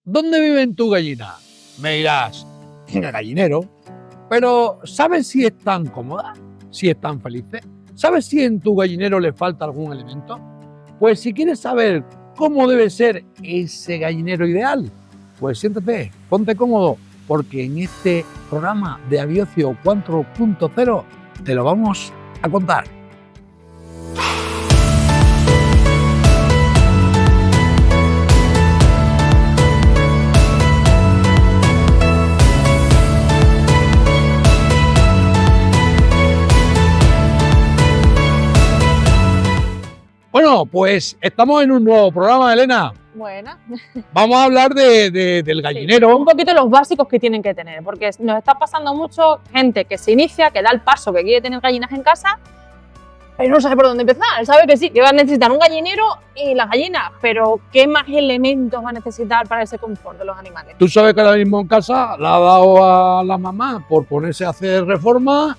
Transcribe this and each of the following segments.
¿Dónde viven tus gallinas? Me dirás, en el gallinero. Pero ¿sabes si están cómodas? ¿Si están felices? ¿Sabes si en tu gallinero le falta algún elemento? Pues si quieres saber cómo debe ser ese gallinero ideal, pues siéntate, ponte cómodo, porque en este programa de Abiocio 4.0 te lo vamos a contar. Bueno, pues estamos en un nuevo programa, Elena. Buena. Vamos a hablar del gallinero. Sí, un poquito los básicos que tienen que tener, porque nos está pasando mucho gente que se inicia, que da el paso, que quiere tener gallinas en casa, pero no sabe por dónde empezar. Sabe que sí, que va a necesitar un gallinero y las gallinas, pero ¿qué más elementos va a necesitar para ese confort de los animales? Tú sabes que ahora mismo en casa la ha dado a la mamá por ponerse a hacer reformas,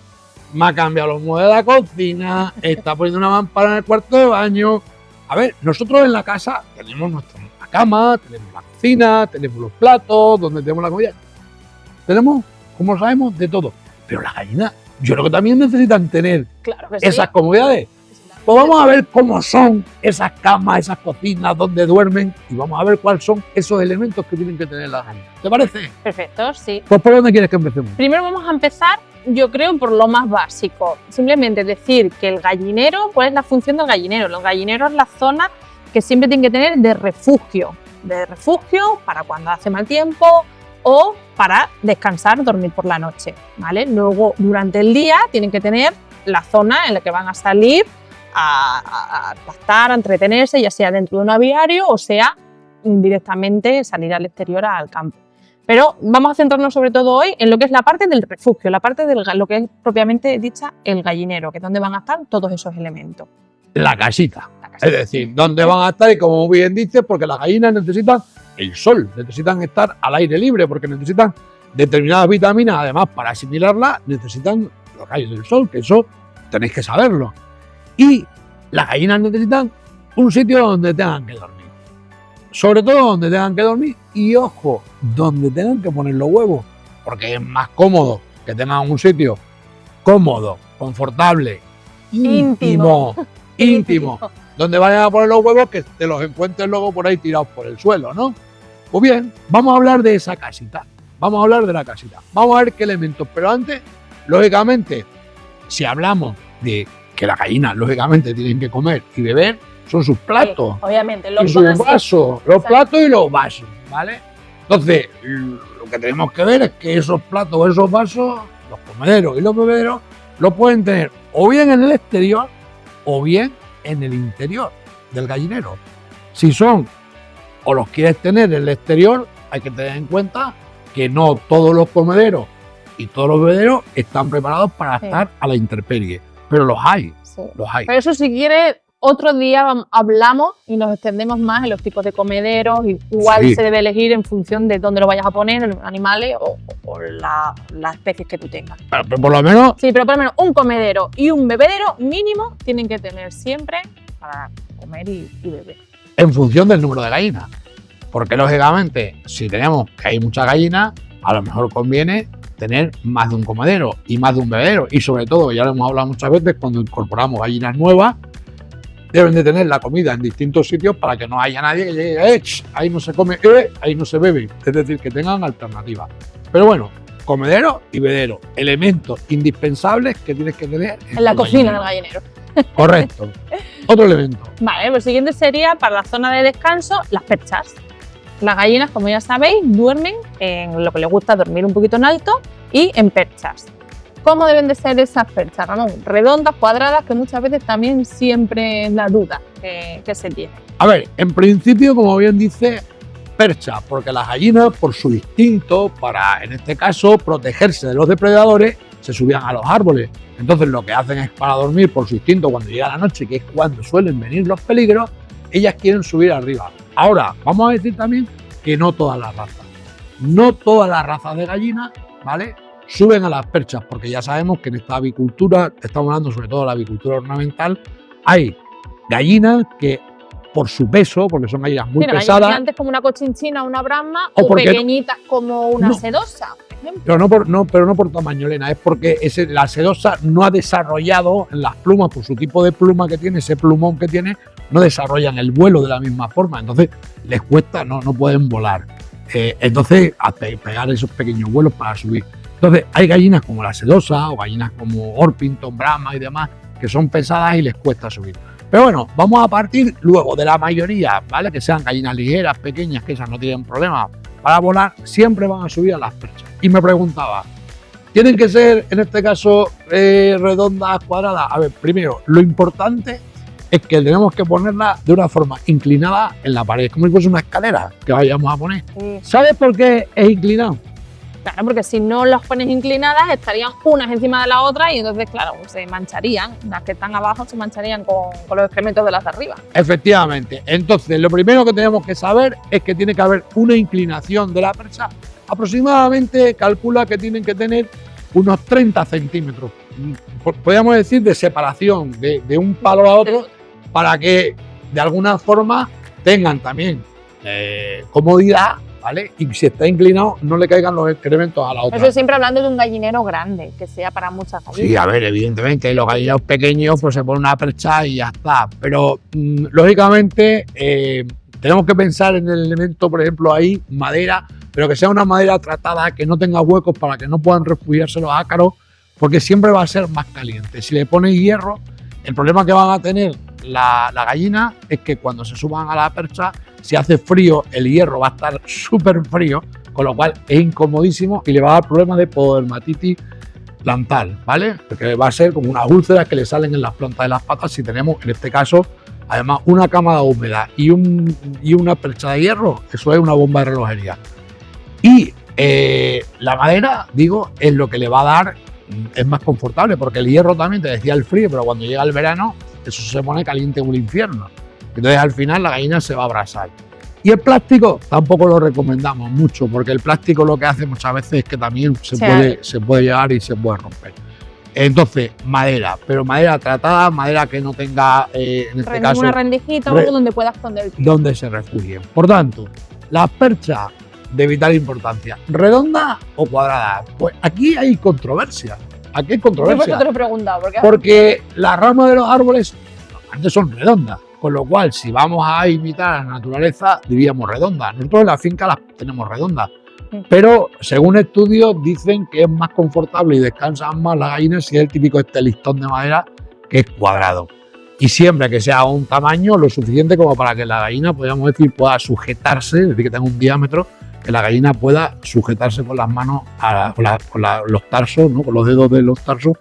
me ha cambiado los muebles de la cocina, está poniendo una mampara en el cuarto de baño. A ver, nosotros en la casa tenemos nuestra cama, tenemos la cocina, tenemos los platos, donde tenemos la comida. Tenemos, como sabemos, de todo. Pero las gallinas, yo creo que también necesitan tener Claro que sí. esas comodidades. Pues vamos a ver cómo son esas camas, esas cocinas, donde duermen, y vamos a ver cuáles son esos elementos que tienen que tener las gallinas. ¿Te parece? Perfecto, sí. Pues ¿por dónde quieres que empecemos? Primero vamos a empezar, yo creo, por lo más básico. Simplemente decir que el gallinero, ¿cuál es la función del gallinero? El gallinero es la zona que siempre tienen que tener de refugio para cuando hace mal tiempo o para descansar, dormir por la noche, ¿vale? Luego, durante el día, tienen que tener la zona en la que van a salir a pastar, a entretenerse, ya sea dentro de un aviario o sea directamente salir al exterior, al campo. Pero vamos a centrarnos sobre todo hoy en lo que es la parte del refugio, la parte de lo que es propiamente dicha el gallinero, que es donde van a estar todos esos elementos. La casita. Es decir, ¿dónde van a estar? Y como bien dices, porque las gallinas necesitan el sol, necesitan estar al aire libre, porque necesitan determinadas vitaminas, además para asimilarlas necesitan los rayos del sol, que eso tenéis que saberlo. Y las gallinas necesitan un sitio donde tengan que dormir. Sobre todo donde tengan que dormir y, ojo, donde tengan que poner los huevos, porque es más cómodo que tengan un sitio cómodo, confortable, íntimo, donde vayan a poner los huevos, que te los encuentres luego por ahí tirados por el suelo, ¿no? Pues bien, vamos a hablar de esa casita, vamos a hablar de la casita, vamos a ver qué elementos, pero antes, lógicamente, si hablamos de que las gallinas, lógicamente, tienen que comer y beber, son sus platos, sí, obviamente, y sus vasos, los platos y los vasos, ¿vale? Entonces, lo que tenemos que ver es que esos platos, esos vasos, los comederos y los bebederos, los pueden tener o bien en el exterior o bien en el interior del gallinero. Si son o los quieres tener en el exterior, hay que tener en cuenta que no todos los comederos y todos los bebederos están preparados para estar a la intemperie, pero los hay, los hay. Pero eso, si quieres, otro día hablamos y nos extendemos más en los tipos de comederos y cuál se debe elegir en función de dónde lo vayas a poner, los animales o las especies que tú tengas. Pero por lo menos... Sí, pero por lo menos un comedero y un bebedero mínimo tienen que tener siempre para comer y beber. En función del número de gallinas. Porque lógicamente, si tenemos que hay muchas gallinas, a lo mejor conviene tener más de un comedero y más de un bebedero. Y sobre todo, ya lo hemos hablado muchas veces, cuando incorporamos gallinas nuevas, deben de tener la comida en distintos sitios para que no haya nadie que llegue, ahí no se come, ahí no se bebe. Es decir, que tengan alternativas. Pero bueno, comedero y bebedero, elementos indispensables que tienes que tener en la cocina del gallinero. Correcto. Otro elemento. Vale, pues el siguiente sería, para la zona de descanso, las perchas. Las gallinas, como ya sabéis, duermen en lo que les gusta, dormir un poquito en alto y en perchas. ¿Cómo deben de ser esas perchas, Ramón? Redondas, cuadradas, que muchas veces también siempre es la duda que se tiene. A ver, en principio, como bien dice, percha, porque las gallinas, por su instinto, para, en este caso, protegerse de los depredadores, se subían a los árboles. Entonces lo que hacen es, para dormir por su instinto, cuando llega la noche, que es cuando suelen venir los peligros, ellas quieren subir arriba. Ahora, vamos a decir también que no todas las razas de gallinas, ¿vale?, suben a las perchas, porque ya sabemos que en esta avicultura, estamos hablando sobre todo de la avicultura ornamental, hay gallinas que por su peso, porque son gallinas muy Mira, gallinas pesadas. gigantes como una cochinchina, una brahma, O o porque- pequeñitas como una No. sedosa, por ejemplo. Pero no por tamaño, Elena, es porque la sedosa no ha desarrollado en las plumas, por su tipo de pluma que tiene, ese plumón que tiene, no desarrollan el vuelo de la misma forma. Entonces les cuesta, no pueden volar. Entonces, pegar esos pequeños vuelos para subir. Entonces, hay gallinas como la sedosa o gallinas como Orpington, Brahma y demás, que son pesadas y les cuesta subir. Pero bueno, vamos a partir luego de la mayoría, ¿vale? Que sean gallinas ligeras, pequeñas, que esas no tienen problema para volar, siempre van a subir a las perchas. Y me preguntaba, ¿tienen que ser, en este caso, redondas, cuadradas? A ver, primero, lo importante es que tenemos que ponerla de una forma inclinada en la pared, como si fuese una escalera que vayamos a poner. Sí. ¿Sabes por qué es inclinado? Claro, porque si no las pones inclinadas, estarían unas encima de la otra y entonces, claro, se mancharían. Las que están abajo se mancharían con los excrementos de las de arriba. Efectivamente. Entonces, lo primero que tenemos que saber es que tiene que haber una inclinación de la percha. Aproximadamente, calcula que tienen que tener unos 30 centímetros. Podríamos decir de separación de un palo a otro, para que de alguna forma tengan también comodidad, ¿vale? Y si está inclinado, no le caigan los excrementos a la otra. Eso siempre hablando de un gallinero grande, que sea para muchas gallinas. Sí, a ver, evidentemente, los gallineros pequeños pues se pone una percha y ya está. Pero lógicamente tenemos que pensar en el elemento, por ejemplo, ahí, madera, pero que sea una madera tratada, que no tenga huecos para que no puedan refugiarse los ácaros, porque siempre va a ser más caliente. Si le pones hierro, el problema que van a tener la gallina es que cuando se suban a la percha, si hace frío, el hierro va a estar súper frío, con lo cual es incomodísimo y le va a dar problemas de podermatitis plantar, ¿vale? Porque va a ser como unas úlceras que le salen en las plantas de las patas si tenemos, en este caso, además una cámara húmeda y una percha de hierro. Eso es una bomba de relojería. Y la madera, digo, es lo que le va a dar, es más confortable, porque el hierro también te decía el frío, pero cuando llega el verano, eso se pone caliente como el infierno. Entonces al final la gallina se va a abrasar. Y el plástico tampoco lo recomendamos mucho, porque el plástico lo que hace muchas veces es que también se puede llevar y se puede romper. Entonces, madera, pero madera tratada, madera que no tenga, en este caso, una rendijita o algo donde puedas esconder el pie. donde se refugien. Por tanto, las perchas de vital importancia, ¿redonda o cuadrada? Pues aquí hay controversia. Aquí hay Yo por controversia. eso te lo he preguntado, Porque las ramas de los árboles antes son redondas, con lo cual si vamos a imitar a la naturaleza diríamos redondas. Nosotros en la finca las tenemos redondas, pero según estudios dicen que es más confortable y descansan más las gallinas si es el típico listón de madera que es cuadrado. Y siempre que sea un tamaño lo suficiente como para que la gallina, podríamos decir, pueda sujetarse, es decir, que tenga un diámetro, que la gallina pueda sujetarse con las manos, con los tarsos, ¿no? Con los dedos de los tarsos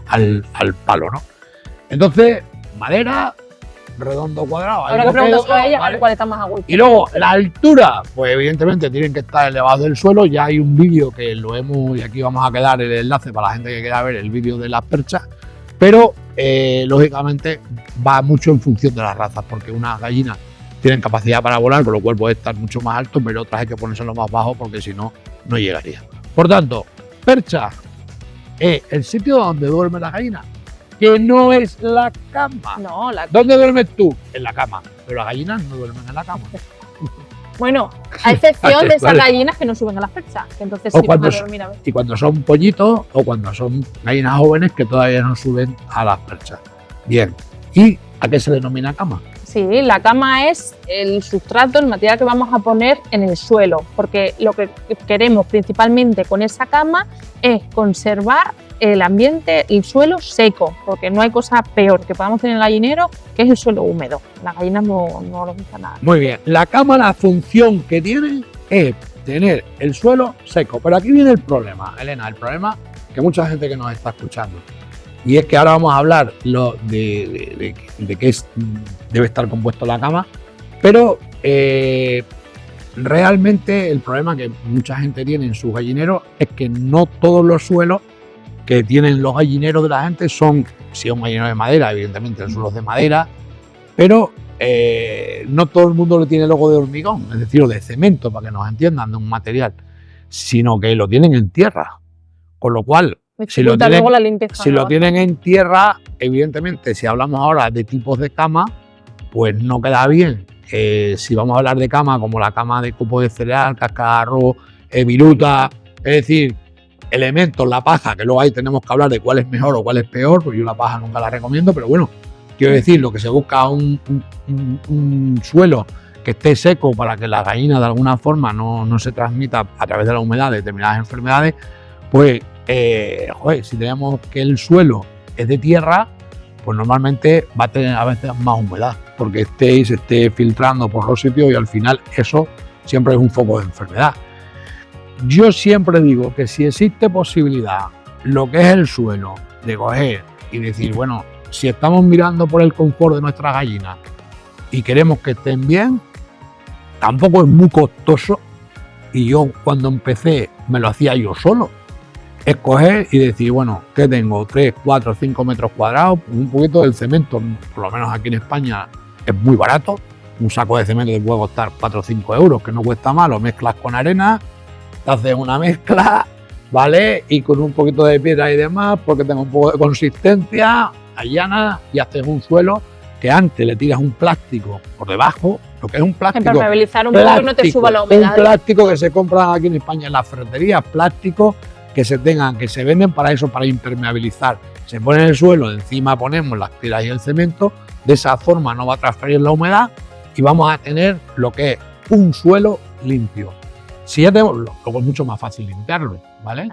al palo, ¿no? Entonces, madera, redondo, cuadrado. Ahora que preguntas a ella, ¿vale? ¿Cuál está más a gusto? Y luego, la altura, pues evidentemente tienen que estar elevados del suelo. Ya hay un vídeo que lo hemos, y aquí vamos a quedar el enlace para la gente que quiera ver el vídeo de las perchas, pero lógicamente va mucho en función de las razas, porque unas gallinas tienen capacidad para volar, con lo cual puede estar mucho más alto, pero otras hay que ponérselo más bajo porque si no, no llegaría. Por tanto, percha es el sitio donde duerme la gallina, que no es la cama. No, ¿Dónde duermes tú? En la cama. Pero las gallinas no duermen en la cama. Bueno, a excepción de esas Vale. gallinas que no suben a las perchas, que entonces O sí van a cuando dormir a ver. Y cuando son pollitos o cuando son gallinas jóvenes que todavía no suben a las perchas. Bien. ¿Y a qué se denomina cama? Sí, la cama es el sustrato, el material que vamos a poner en el suelo, porque lo que queremos principalmente con esa cama es conservar el ambiente, el suelo seco, porque no hay cosa peor que podamos tener en el gallinero que es el suelo húmedo. Las gallinas no les gusta nada. Muy bien. La cama, la función que tiene es tener el suelo seco. Pero aquí viene el problema, Elena, el problema que mucha gente que nos está escuchando. Y es que ahora vamos a hablar de qué debe estar compuesto la cama, pero realmente el problema que mucha gente tiene en sus gallineros es que no todos los suelos que tienen los gallineros de la gente son, si es un gallinero de madera, evidentemente el suelo es de madera, pero no todo el mundo le tiene logo de hormigón, es decir, o de cemento, para que nos entiendan, de un material, sino que lo tienen en tierra, con lo cual si lo tienen, luego la limpieza, si ¿no? lo tienen en tierra, evidentemente, si hablamos ahora de tipos de cama, pues no queda bien si vamos a hablar de cama, como la cama de copo de cereal, cáscara de arroz, viruta, es decir, elementos, la paja, que luego ahí tenemos que hablar de cuál es mejor o cuál es peor, porque yo la paja nunca la recomiendo, pero bueno, quiero decir, lo que se busca un suelo que esté seco para que la gallina de alguna forma no se transmita a través de la humedad de determinadas enfermedades, pues si tenemos que el suelo es de tierra, pues normalmente va a tener a veces más humedad, porque se esté filtrando por los sitios y al final eso siempre es un foco de enfermedad. Yo siempre digo que si existe posibilidad, lo que es el suelo, de coger y decir, bueno, si estamos mirando por el confort de nuestras gallinas y queremos que estén bien, tampoco es muy costoso, y yo cuando empecé me lo hacía yo solo, es coger y decir, bueno, ¿qué tengo? 3, 4, 5 metros cuadrados, un poquito del cemento, por lo menos aquí en España es muy barato, un saco de cemento te puede costar 4 o 5 euros, que no cuesta mal, lo mezclas con arena, te haces una mezcla, ¿vale? Y con un poquito de piedra y demás, porque tenga un poco de consistencia, allanas y haces un suelo que antes le tiras un plástico por debajo, lo que es un plástico. Impermeabilizar un poco que no te suba la humedad. Un plástico que se compra aquí en España en las ferreterías, plásticos que se venden para eso, para impermeabilizar. Se pone en el suelo, encima ponemos las piedras y el cemento, de esa forma no va a transferir la humedad y vamos a tener lo que es un suelo limpio. Si ya tenemos, luego es mucho más fácil limpiarlo, ¿vale?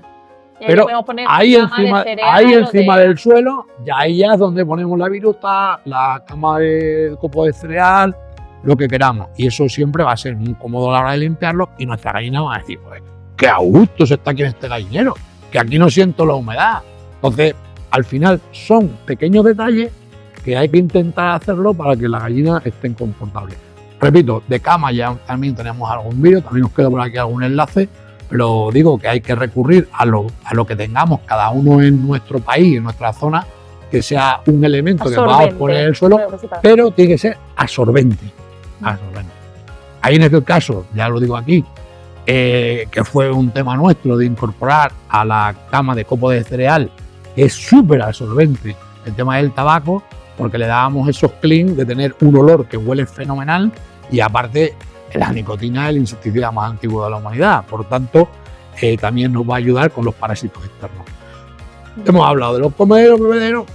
Pero ahí encima del suelo, ahí ya es donde ponemos la viruta, la cama de copo de cereal, lo que queramos. Y eso siempre va a ser muy cómodo a la hora de limpiarlo y nuestra gallina va a decir, pues, qué a gusto se está aquí en este gallinero, que aquí no siento la humedad. Entonces, al final son pequeños detalles que hay que intentar hacerlo para que las gallinas estén confortables. Repito, de cama ya también tenemos algún vídeo, también os quedo por aquí algún enlace, pero digo que hay que recurrir a lo que tengamos cada uno en nuestro país, en nuestra zona, que sea un elemento que vamos a poner en el suelo, pero tiene que ser absorbente. Ahí en este caso, ya lo digo aquí, que fue un tema nuestro de incorporar a la cama de copo de cereal, que es súper absorbente, el tema del tabaco, porque le dábamos esos clean de tener un olor que huele fenomenal y aparte la nicotina es el insecticida más antiguo de la humanidad, por tanto también nos va a ayudar con los parásitos externos. Hemos hablado de los comederos, bebederos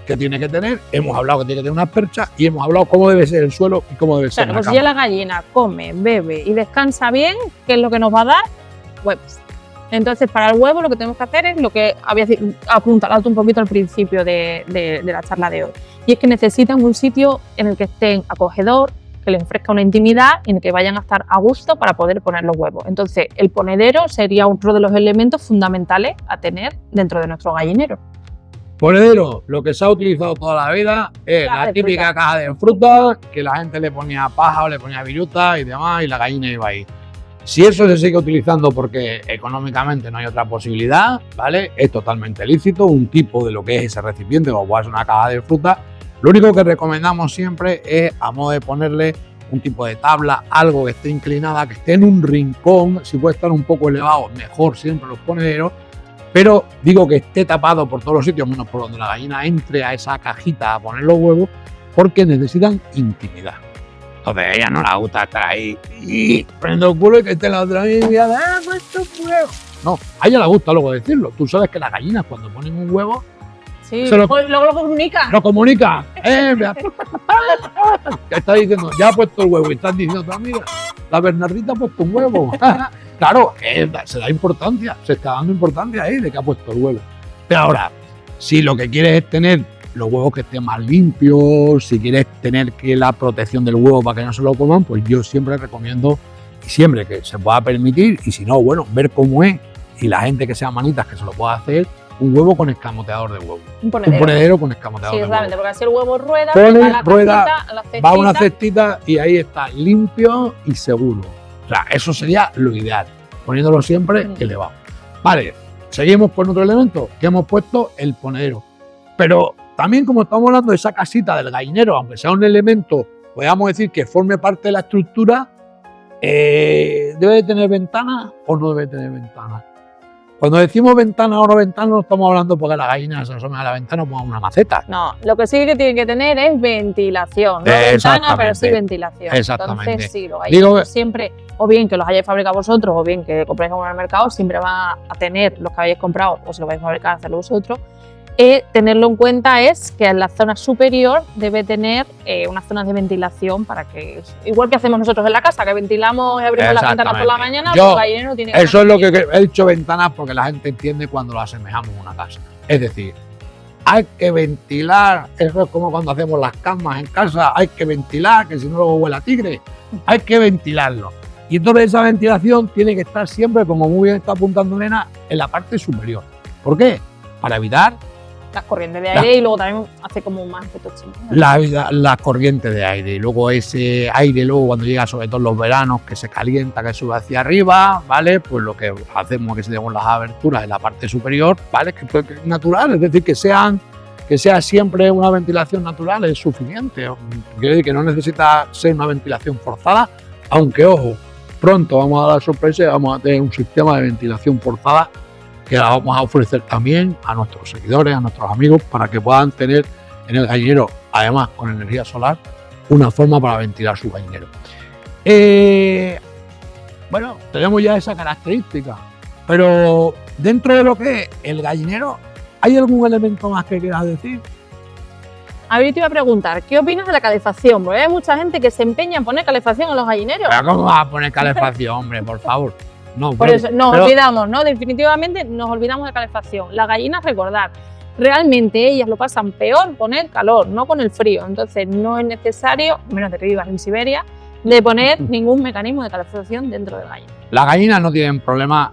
que tiene que tener, hemos hablado que tiene que tener unas perchas y hemos hablado cómo debe ser el suelo y cómo debe ser la cama. Si ya la gallina come, bebe y descansa bien, ¿qué es lo que nos va a dar? Huevos. Entonces, para el huevo lo que tenemos que hacer es lo que había apuntado un poquito al principio de la charla de hoy. Y es que necesitan un sitio en el que estén acogedor, que les ofrezca una intimidad y en el que vayan a estar a gusto para poder poner los huevos. Entonces, el ponedero sería otro de los elementos fundamentales a tener dentro de nuestro gallinero. Ponedero, lo que se ha utilizado toda la vida es la típica caja de fruta, que la gente le ponía paja o le ponía viruta y demás, y la gallina iba ahí. Si eso se sigue utilizando porque económicamente no hay otra posibilidad, ¿vale? Es totalmente lícito, un tipo de lo que es ese recipiente, como es una caja de fruta. Lo único que recomendamos siempre es, a modo de ponerle un tipo de tabla, algo que esté inclinada, que esté en un rincón, si puede estar un poco elevado, mejor siempre los ponederos, pero digo que esté tapado por todos los sitios, menos por donde la gallina entre a esa cajita a poner los huevos, porque necesitan intimidad. Entonces a ella no le gusta estar ahí y prendo el culo y que esté la otra y diga, puesto un huevo. No, a ella le gusta luego decirlo. Tú sabes que las gallinas cuando ponen un huevo, sí, luego lo comunica. Lo comunica. Ya está diciendo, ya ha puesto el huevo y están diciendo, mira, la Bernardita ha puesto un huevo. Claro, se da importancia, se está dando importancia ahí de que ha puesto el huevo. Pero ahora, si lo que quieres es tener los huevos que estén más limpios, si quieres tener que la protección del huevo para que no se lo coman, pues yo siempre recomiendo, y siempre que se pueda permitir, y si no, bueno, ver cómo es, y la gente que sea manitas que se lo pueda hacer, un huevo con escamoteador de huevo. Un ponedero con escamoteador de huevo. Sí, exactamente, porque así el huevo rueda, va a una cestita y ahí está, limpio y seguro. O sea, eso sería lo ideal, poniéndolo siempre elevado. Vale, seguimos con otro elemento que hemos puesto, el ponedero. Pero también, como estamos hablando de esa casita del gallinero, aunque sea un elemento, podríamos decir que forme parte de la estructura, ¿debe de tener ventanas o no debe tener ventanas? Cuando decimos ventana o no ventana, no estamos hablando porque las gallinas se asomen a la ventana o pongan una maceta. No, lo que sí que tienen que tener es ventilación. No ventana, pero sí ventilación. Exactamente. Entonces, sí, los gallineros siempre, o bien que los hayáis fabricado vosotros, o bien que compréis en el mercado, siempre van a tener los que habéis comprado, o si lo vais a fabricar, hacerlo vosotros. Tenerlo en cuenta es que en la zona superior debe tener unas zonas de ventilación para que, igual que hacemos nosotros en la casa, que ventilamos y abrimos las ventanas por la mañana, pues el gallinero tiene que eso es lo que he dicho ventanas porque la gente entiende cuando lo asemejamos a una casa. Es decir, hay que ventilar, eso es como cuando hacemos las camas en casa, hay que ventilar, que si no luego huele a tigre, hay que ventilarlo. Y entonces esa ventilación tiene que estar siempre, como muy bien está apuntando Elena, en la parte superior. ¿Por qué? Para evitar las corrientes de aire y luego también hace como más efecto la corriente de aire. Y luego ese aire, luego cuando llega sobre todo en los veranos, que se calienta, que sube hacia arriba, ¿vale? Pues lo que hacemos es que se den las aberturas en la parte superior, ¿vale? Que es natural, es decir, que sea siempre una ventilación natural es suficiente. Quiere decir que no necesita ser una ventilación forzada, aunque, ojo, pronto vamos a dar sorpresa y vamos a tener un sistema de ventilación forzada que la vamos a ofrecer también a nuestros seguidores, a nuestros amigos, para que puedan tener en el gallinero, además con energía solar, una forma para ventilar su gallinero. Bueno, tenemos ya esa característica, pero dentro de lo que es el gallinero, ¿hay algún elemento más que quieras decir? A ver, te iba a preguntar, ¿qué opinas de la calefacción? Porque hay mucha gente que se empeña en poner calefacción en los gallineros. ¿Pero cómo vas a poner calefacción, hombre, por favor? No, por eso nos olvidamos, ¿no? Definitivamente nos olvidamos de calefacción. Las gallinas, recordad, realmente ellas lo pasan peor con el calor, no con el frío. Entonces no es necesario, menos de que vivas en Siberia, de poner ningún mecanismo de calefacción dentro del gallino. Las gallinas no tienen problema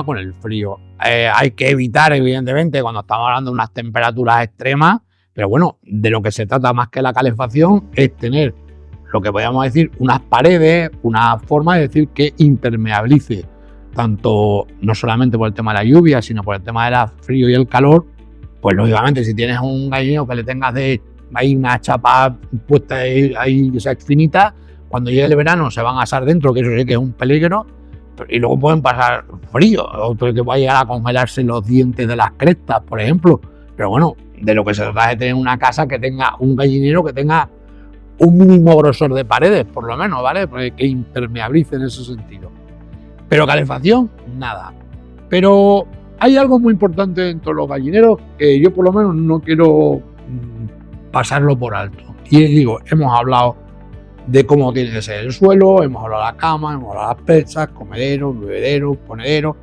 con el frío. Hay que evitar, evidentemente, cuando estamos hablando de unas temperaturas extremas, pero bueno, de lo que se trata más que la calefacción es tener lo que podríamos decir unas paredes, una forma de decir que impermeabilice tanto no solamente por el tema de la lluvia, sino por el tema del frío y el calor. Pues lógicamente si tienes un gallinero que le tengas ahí una chapa puesta ahí esa finita, cuando llegue el verano se van a asar dentro, que eso sí que es un peligro, y luego pueden pasar frío, o que va a llegar a congelarse los dientes de las crestas, por ejemplo. Pero bueno, de lo que se trata es de tener una casa que tenga un gallinero que tenga un mínimo grosor de paredes, por lo menos, ¿vale? Que impermeabilice en ese sentido. Pero calefacción, nada. Pero hay algo muy importante dentro de los gallineros que yo por lo menos no quiero pasarlo por alto. Y digo, hemos hablado de cómo tiene que ser el suelo, hemos hablado de la cama, hemos hablado de las perchas, comederos, bebederos, ponederos.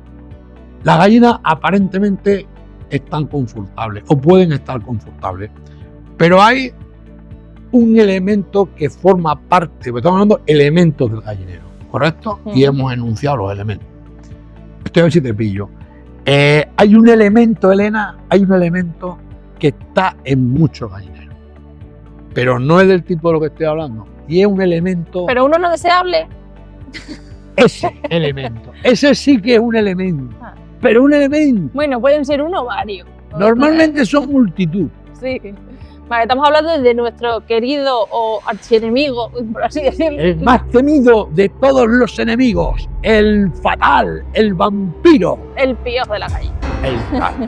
Las gallinas aparentemente están confortables o pueden estar confortables, pero hay un elemento que forma parte, estamos hablando de elementos del gallinero, ¿correcto? Y hemos enunciado los elementos. Estoy a ver si te pillo. Hay un elemento, Elena, que está en muchos gallineros, pero no es del tipo de lo que estoy hablando, y es un elemento... ¿Pero uno no deseable? Ese elemento, ese sí que es un elemento, pero un elemento... Bueno, pueden ser uno o varios. Normalmente son multitud. Sí. Vale, estamos hablando de nuestro querido o archienemigo, por así decirlo. El más temido de todos los enemigos, el fatal, el vampiro. El piojo de la calle.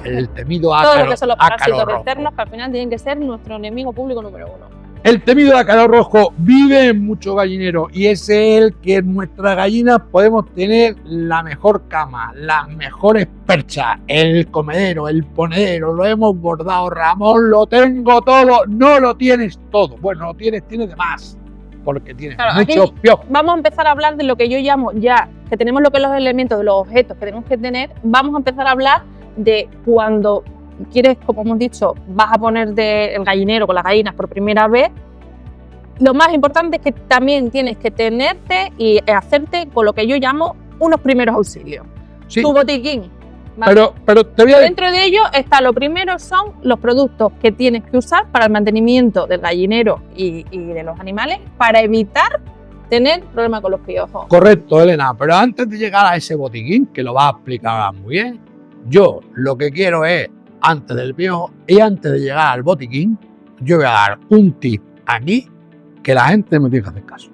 El temido ácaro. Todo lo que son los parásitos externos, que al final tienen que ser nuestro enemigo público número uno. El temido ácaro rojo vive en muchos gallineros y es el que en nuestras gallinas podemos tener la mejor cama, las mejores perchas, el comedero, el ponedero, lo hemos bordado. Ramón, lo tengo todo, no lo tienes todo. Bueno, lo tienes de más, porque tienes muchos piojos. Vamos a empezar a hablar de lo que yo llamo, ya que tenemos lo que son los elementos de los objetos que tenemos que tener, vamos a empezar a hablar de cuando quieres, como hemos dicho, vas a ponerte el gallinero con las gallinas por primera vez. Lo más importante es que también tienes que tenerte y hacerte con lo que yo llamo unos primeros auxilios. Sí. Tu botiquín. ¿Vale? Pero te voy a... Dentro de ello está lo primero, son los productos que tienes que usar para el mantenimiento del gallinero y de los animales para evitar tener problemas con los piojos. Correcto, Elena, pero antes de llegar a ese botiquín, que lo vas a explicar muy bien, yo lo que quiero es, antes del piojo y antes de llegar al botiquín, yo voy a dar un tip aquí que la gente me tiene que hacer caso.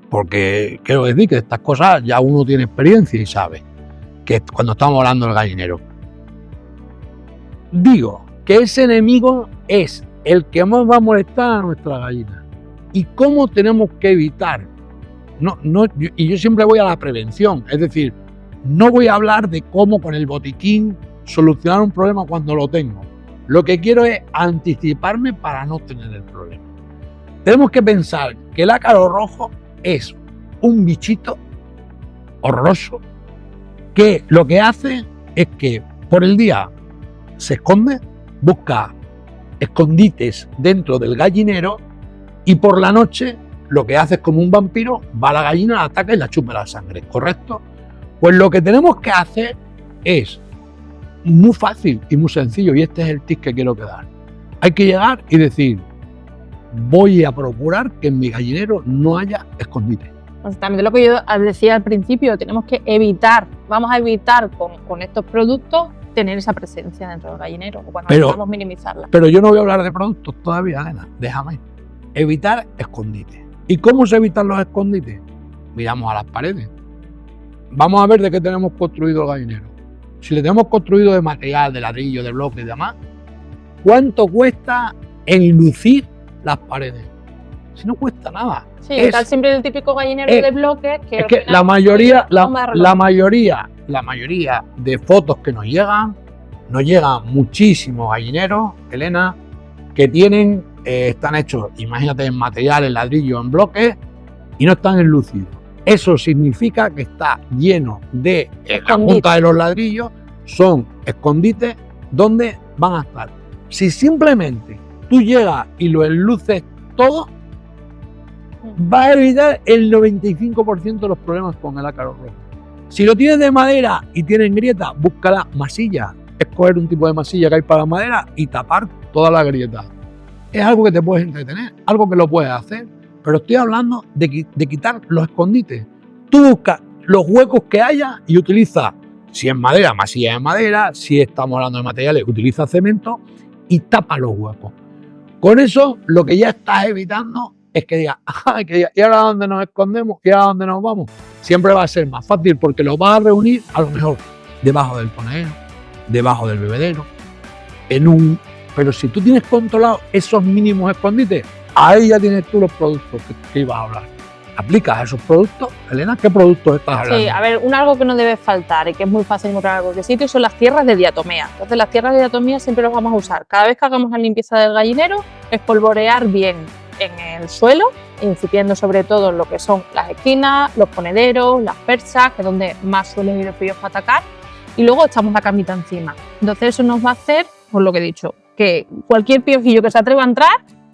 Porque quiero decir que estas cosas ya uno tiene experiencia y sabe. que cuando estamos hablando del gallinero. Digo que ese enemigo es el que más va a molestar a nuestra gallina. ¿Y cómo tenemos que evitar? Y yo siempre voy a la prevención, es decir, no voy a hablar de cómo con el botiquín solucionar un problema cuando lo tengo. Lo que quiero es anticiparme para no tener el problema. Tenemos que pensar que el ácaro rojo es un bichito horroroso que lo que hace es que por el día se esconde, busca escondites dentro del gallinero y por la noche lo que hace es como un vampiro, va a la gallina, la ataca y la chupa la sangre, ¿correcto? Pues lo que tenemos que hacer es muy fácil y muy sencillo, y este es el tip que quiero dar. Hay que llegar y decir, voy a procurar que en mi gallinero no haya escondite. Pues también lo que yo decía al principio, tenemos que evitar, vamos a evitar con estos productos tener esa presencia dentro del gallinero, o cuando podamos minimizarla. Pero yo no voy a hablar de productos todavía, Elena, déjame. Evitar escondites. ¿Y cómo se evitan los escondites? Miramos a las paredes. Vamos a ver de qué tenemos construido el gallinero. Si le tenemos construido de material, de ladrillo, de bloque y demás, ¿cuánto cuesta enlucir las paredes? Si no cuesta nada. Sí, está siempre el típico gallinero de bloque que es que la mayoría de fotos que nos llegan muchísimos gallineros, Elena, que están hechos, imagínate, en material, en ladrillo, en bloques, y no están enlucidos. Eso significa que está lleno de la punta de los ladrillos, son escondites donde van a estar. Si simplemente tú llegas y lo enluces todo, va a evitar el 95% de los problemas con el ácaro rojo. Si lo tienes de madera y tienes grieta, busca la masilla. Escoger un tipo de masilla que hay para la madera y tapar toda la grieta. Es algo que te puedes entretener, algo que lo puedes hacer, pero estoy hablando de quitar los escondites. Tú buscas los huecos que haya y utiliza, si es madera, masilla de madera, si estamos hablando de materiales, utiliza cemento y tapa los huecos. Con eso, lo que ya estás evitando es que digas, ¿y ahora dónde nos escondemos? ¿Y ahora dónde nos vamos? Siempre va a ser más fácil porque lo vas a reunir a lo mejor debajo del ponedero, debajo del bebedero, pero si tú tienes controlado esos mínimos escondites, ahí ya tienes tú los productos que ibas a hablar. ¿Aplicas esos productos? Elena, ¿qué productos estás hablando? Sí, a ver, algo que no debe faltar y que es muy fácil encontrar en cualquier sitio son las tierras de diatomea. Entonces las tierras de diatomea siempre las vamos a usar. Cada vez que hagamos la limpieza del gallinero, espolvorear bien en el suelo, incipiendo sobre todo en lo que son las esquinas, los ponederos, las persas, que es donde más suelen ir los piojo a atacar, y luego echamos la camita encima. Entonces eso nos va a hacer, por lo que he dicho, que cualquier piojillo que se atreva a entrar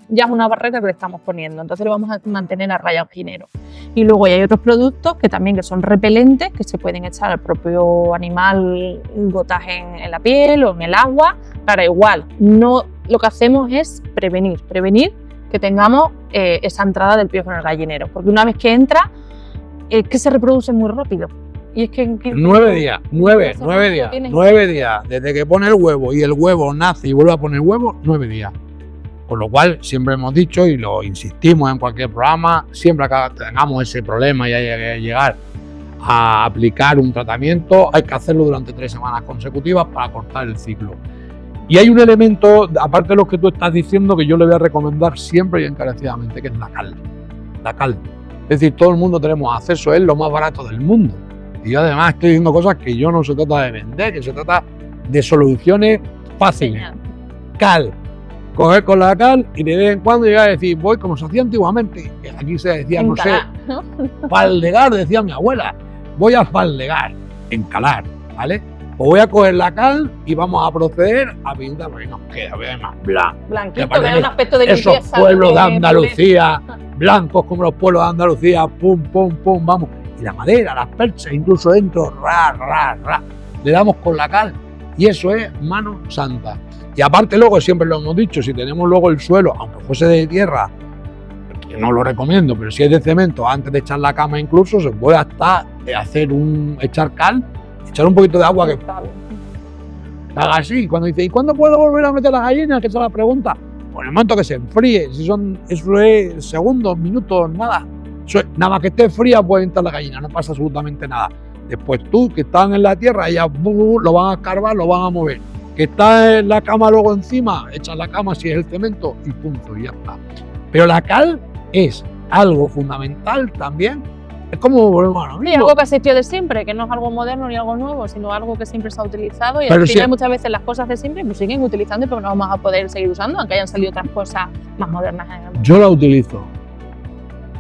ya es una barrera que le estamos poniendo, entonces lo vamos a mantener a raya al gallinero. Y luego hay otros productos que son repelentes, que se pueden echar al propio animal, gotas en la piel o en el agua. Claro, igual, lo que hacemos es prevenir que tengamos esa entrada del piojo en el gallinero, porque una vez que entra, es que se reproduce muy rápido. Y es que 9 días, desde que pone el huevo y el huevo nace y vuelve a poner huevo, 9 días. Con lo cual, siempre hemos dicho y lo insistimos en cualquier programa, siempre que tengamos ese problema y haya que llegar a aplicar un tratamiento, hay que hacerlo durante 3 semanas consecutivas para cortar el ciclo. Y hay un elemento, aparte de lo que tú estás diciendo, que yo le voy a recomendar siempre y encarecidamente, que es la cal. La cal. Es decir, todo el mundo tenemos acceso, es lo más barato del mundo. Y yo además estoy diciendo cosas que yo no se trata de vender, que se trata de soluciones fáciles. Cal. Coger con la cal y de vez en cuando llegar a decir, voy como se hacía antiguamente, que aquí se decía, no sé, faldegar, decía mi abuela, voy a faldegar, encalar, ¿vale? O voy a coger la cal y vamos a proceder a pintarlo y nos queda además blanquito, que da un aspecto de limpieza. Esos pueblos de Andalucía, blancos como los pueblos de Andalucía, pum, pum, pum, vamos. Y la madera, las perchas, incluso dentro, le damos con la cal y eso es mano santa. Y aparte luego, siempre lo hemos dicho, si tenemos luego el suelo, aunque fuese de tierra, que no lo recomiendo, pero si es de cemento, antes de echar la cama incluso, se puede hasta echar cal, echar un poquito de agua que haga así. Cuando dice, ¿y cuándo puedo volver a meter las gallinas? Que esa es la pregunta. Pues en el momento que se enfríe, eso es segundos, minutos, nada. Nada más que esté fría puede entrar la gallina, no pasa absolutamente nada. Después tú, que están en la tierra, ellas lo van a escarbar, lo van a mover. Que está en la cama luego encima, echas la cama si es el cemento y punto, y ya está. Pero la cal es algo fundamental también. Es como volvemos a lo Sí, mismo. algo que existió de siempre, que no es algo moderno ni algo nuevo, sino algo que siempre se ha utilizado y Pero al final sí. muchas veces las cosas de siempre pues siguen utilizando y porque no vamos a poder seguir usando, aunque hayan salido otras cosas más modernas en el mundo. Yo la utilizo.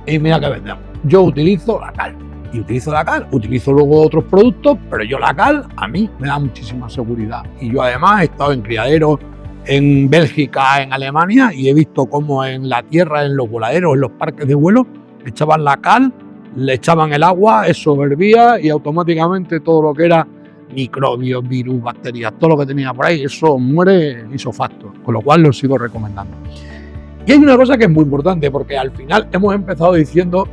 Y mira que vendemos. Yo utilizo la cal. Y utilizo la cal, utilizo luego otros productos, pero yo la cal a mí me da muchísima seguridad. Y yo además he estado en criaderos en Bélgica, en Alemania, y he visto cómo en la tierra, en los voladeros, en los parques de vuelo, echaban la cal, le echaban el agua, eso hervía y automáticamente todo lo que era microbios, virus, bacterias, todo lo que tenía por ahí, eso muere ipso facto, con lo cual lo sigo recomendando. Y hay una cosa que es muy importante, porque al final hemos empezado diciendo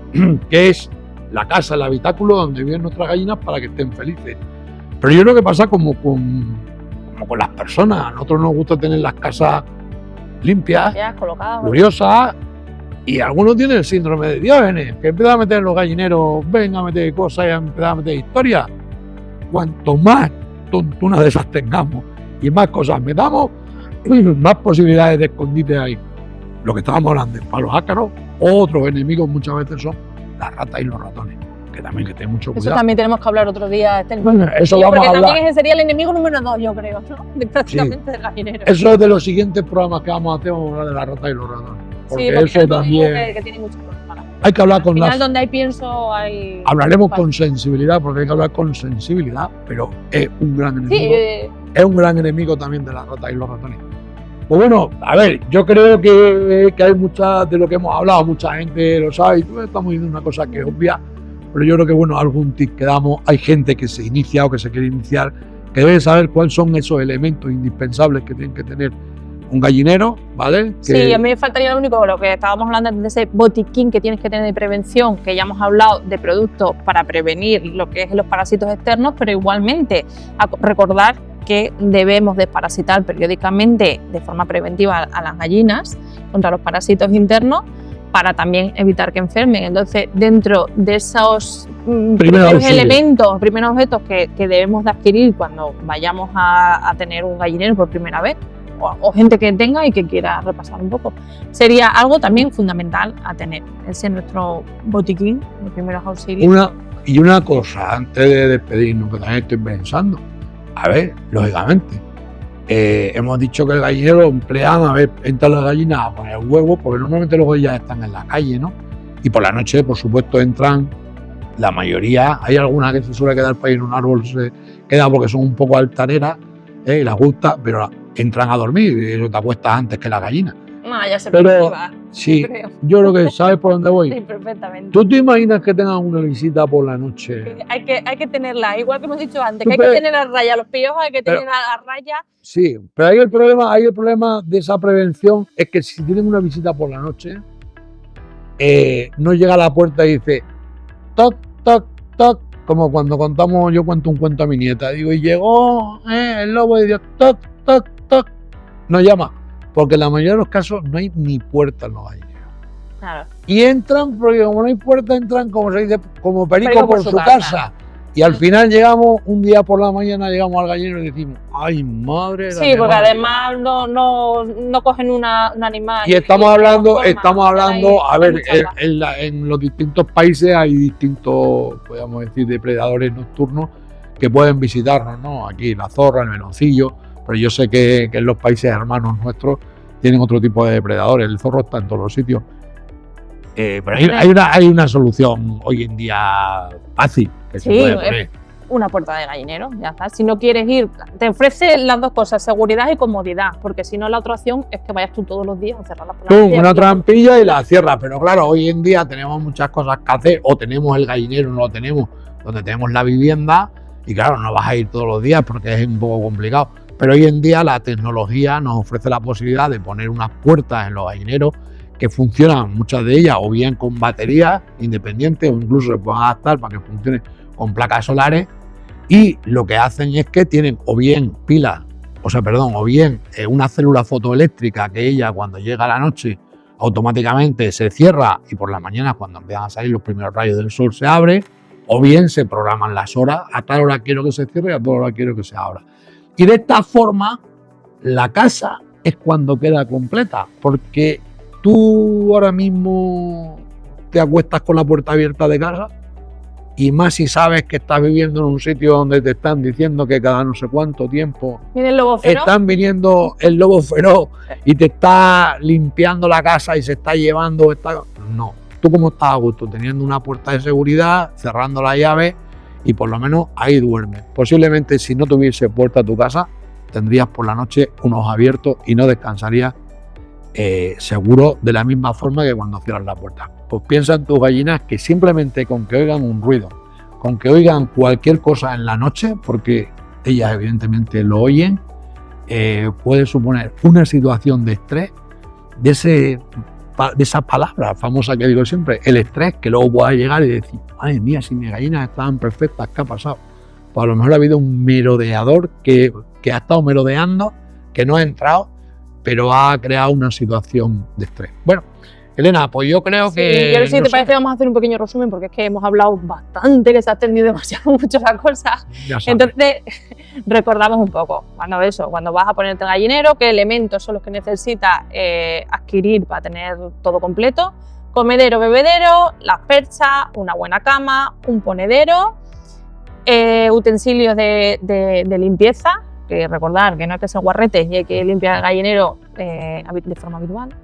que es la casa, el habitáculo donde viven nuestras gallinas para que estén felices. Pero yo creo que pasa como con las personas. A nosotros nos gusta tener las casas limpias, Ya colocadas. curiosas, y algunos tienen el síndrome de Diógenes, que empiezan a meter en los gallineros, venga a meter cosas y a empezar a meter historias. Cuanto más tontunas de esas tengamos y más cosas metamos, más posibilidades de escondite hay. Lo que estábamos hablando, para los ácaros, otros enemigos muchas veces son las ratas y los ratones, que también que tener mucho Eso cuidado. también tenemos que hablar otro día. Bueno, eso vamos porque a hablar. también ese sería el enemigo número 2, yo creo, ¿no? Prácticamente del gallinero. Eso es de los siguientes programas que vamos a hacer, vamos a hablar de las ratas y los ratones. Porque Sí, porque eso es un enemigo también que tiene muchos problemas. hay que hablar Al con final, las... donde hay pienso, hay... Hablaremos Vale. con sensibilidad, porque hay que hablar con sensibilidad, pero es un gran Sí, enemigo. Es un gran enemigo también de las ratas y los ratones. Pues bueno, a ver, yo creo que hay muchas de lo que hemos hablado, mucha gente lo sabe, y tú estamos diciendo una cosa que es obvia, pero yo creo que bueno, algún tip que damos, hay gente que se inicia o que se quiere iniciar, que debe saber cuáles son esos elementos indispensables que tienen que tener un gallinero, ¿vale? Sí, a mí me faltaría lo único, lo que estábamos hablando de ese botiquín que tienes que tener de prevención, que ya hemos hablado de productos para prevenir lo que es los parásitos externos, pero igualmente recordar que debemos desparasitar periódicamente de forma preventiva a las gallinas contra los parásitos internos para también evitar que enfermen. Entonces, dentro de esos primeros elementos, primeros objetos que debemos de adquirir cuando vayamos a tener un gallinero por primera vez, o gente que tenga y que quiera repasar un poco, sería algo también fundamental a tener. Ese es nuestro botiquín de primeros auxilios. Una cosa, antes de despedirnos, que también estoy pensando, a ver, lógicamente, hemos dicho que el gallinero lo emplean, a ver, entran las gallinas a poner huevos, porque normalmente luego ellas están en la calle, ¿no? Y por la noche, por supuesto, entran la mayoría, hay algunas que se suele quedar para ir en un árbol, se queda porque son un poco altaneras, y les gusta, pero entran a dormir y eso te acuestas antes que la gallina. No, ya se Pero va, sí, creo. yo creo que sabes por dónde voy. Sí, perfectamente. ¿Tú te imaginas que tengan una visita por la noche? Hay que tenerla, igual que hemos dicho antes, que hay Pero- que tener a raya los piojos, hay que pero- tener a raya. Sí, pero ahí el problema de esa prevención es que si tienen una visita por la noche, no llega a la puerta y dice toc, toc, toc, como cuando yo cuento un cuento a mi nieta, digo, y llegó el lobo y dice toc, toc, toc, no llama, porque en la mayoría de los casos no hay ni puerta en los gallineros. Claro. Y entran, porque como no hay puerta, entran, como se dice, como perico Perico por su casa. Y al final llegamos, un día por la mañana, llegamos al gallinero y decimos, ¡ay, madre! Sí, porque además no cogen un animal. Y estamos hablando, hay a ver, muchas más. en los distintos países hay distintos, podríamos decir, depredadores nocturnos que pueden visitarnos, ¿no? Aquí la zorra, el meloncillo, pero yo sé que en los países hermanos nuestros tienen otro tipo de depredadores. El zorro está en todos los sitios. Pero hay una solución hoy en día fácil que se Sí, puede poner. Una puerta de gallinero, ya está. Si no quieres ir, te ofrece las dos cosas, seguridad y comodidad, porque si no la otra opción es que vayas tú todos los días a cerrarla por la Pum, noche. una trampilla y la cierra. Pero claro, hoy en día tenemos muchas cosas que hacer, o tenemos el gallinero, no lo tenemos, donde tenemos la vivienda, y claro, no vas a ir todos los días porque es un poco complicado. Pero hoy en día la tecnología nos ofrece la posibilidad de poner unas puertas en los gallineros que funcionan, muchas de ellas, o bien con baterías independientes, o incluso se pueden adaptar para que funcione con placas solares, y lo que hacen es que tienen o bien pilas, o bien una célula fotoeléctrica que ella cuando llega a la noche automáticamente se cierra y por la mañana cuando empiezan a salir los primeros rayos del sol se abre, o bien se programan las horas, a tal hora quiero que se cierre y a tal hora quiero que se abra. Y de esta forma, la casa es cuando queda completa, porque tú ahora mismo te acuestas con la puerta abierta de casa, y más si sabes que estás viviendo en un sitio donde te están diciendo que cada no sé cuánto tiempo Viene el lobo feroz. están viniendo el lobo feroz y te está limpiando la casa y se está llevando. No, tú como estás a gusto, teniendo una puerta de seguridad, cerrando la llave y por lo menos ahí duermes. Posiblemente si no tuviese puerta a tu casa, tendrías por la noche un ojo abierto y no descansarías seguro de la misma forma que cuando cierras la puerta. Pues piensa en tus gallinas que simplemente con que oigan un ruido, con que oigan cualquier cosa en la noche, porque ellas evidentemente lo oyen, puede suponer una situación de estrés, de esa palabra famosa que digo siempre, el estrés, que luego pueda llegar y decir, madre mía, si mis gallinas estaban perfectas, ¿qué ha pasado? Pues a lo mejor ha habido un merodeador que ha estado merodeando, que no ha entrado, pero ha creado una situación de estrés. Bueno, Elena, pues yo creo que... Yo si te parece vamos a hacer un pequeño resumen porque es que hemos hablado bastante, que se ha extendido demasiado mucho la cosa. Entonces, recordamos un poco, cuando vas a ponerte el gallinero, qué elementos son los que necesitas adquirir para tener todo completo. Comedero, bebedero, las perchas, una buena cama, un ponedero, utensilios de limpieza, que recordar que no hay que ser guarretes y hay que limpiar el gallinero de forma habitual.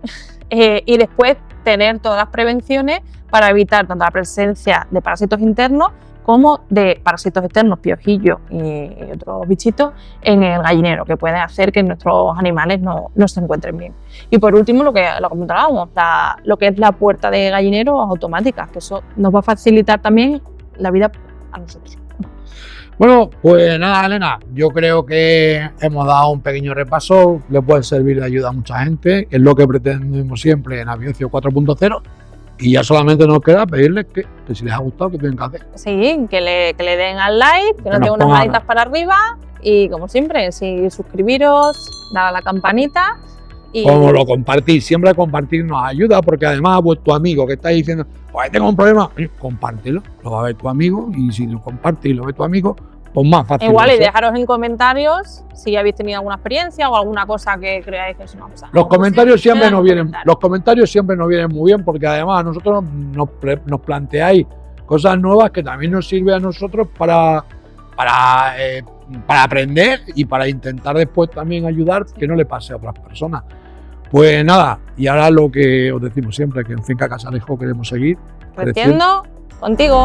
Y después tener todas las prevenciones para evitar tanto la presencia de parásitos internos como de parásitos externos, piojillos y otros bichitos en el gallinero, que pueden hacer que nuestros animales no se encuentren bien. Y por último, lo comentábamos, lo que es la puerta de gallinero automática, que eso nos va a facilitar también la vida a nosotros. Bueno, pues nada, Elena, yo creo que hemos dado un pequeño repaso, le puede servir de ayuda a mucha gente, es lo que pretendemos siempre en Aviocio 4.0, y ya solamente nos queda pedirles que si les ha gustado, que tienen que hacer. Sí, que le den al like, que nos den unas manitas para arriba, y como siempre, suscribiros, dar a la campanita. Y... Como lo compartís, siempre compartir nos ayuda, porque además pues, tu amigo que está diciendo, pues tengo un problema, compártelo, lo va a ver tu amigo, y si lo compartes y lo ve tu amigo, pues más fácil. Igual, y dejaros en comentarios si habéis tenido alguna experiencia o alguna cosa que creáis que es una cosa. Los comentarios siempre nos vienen muy bien, porque además a nosotros nos planteáis cosas nuevas que también nos sirven a nosotros para aprender y para intentar después también ayudar que no le pase a otras personas. Pues nada, y ahora lo que os decimos siempre, que en Finca Casalejo queremos seguir creciendo contigo.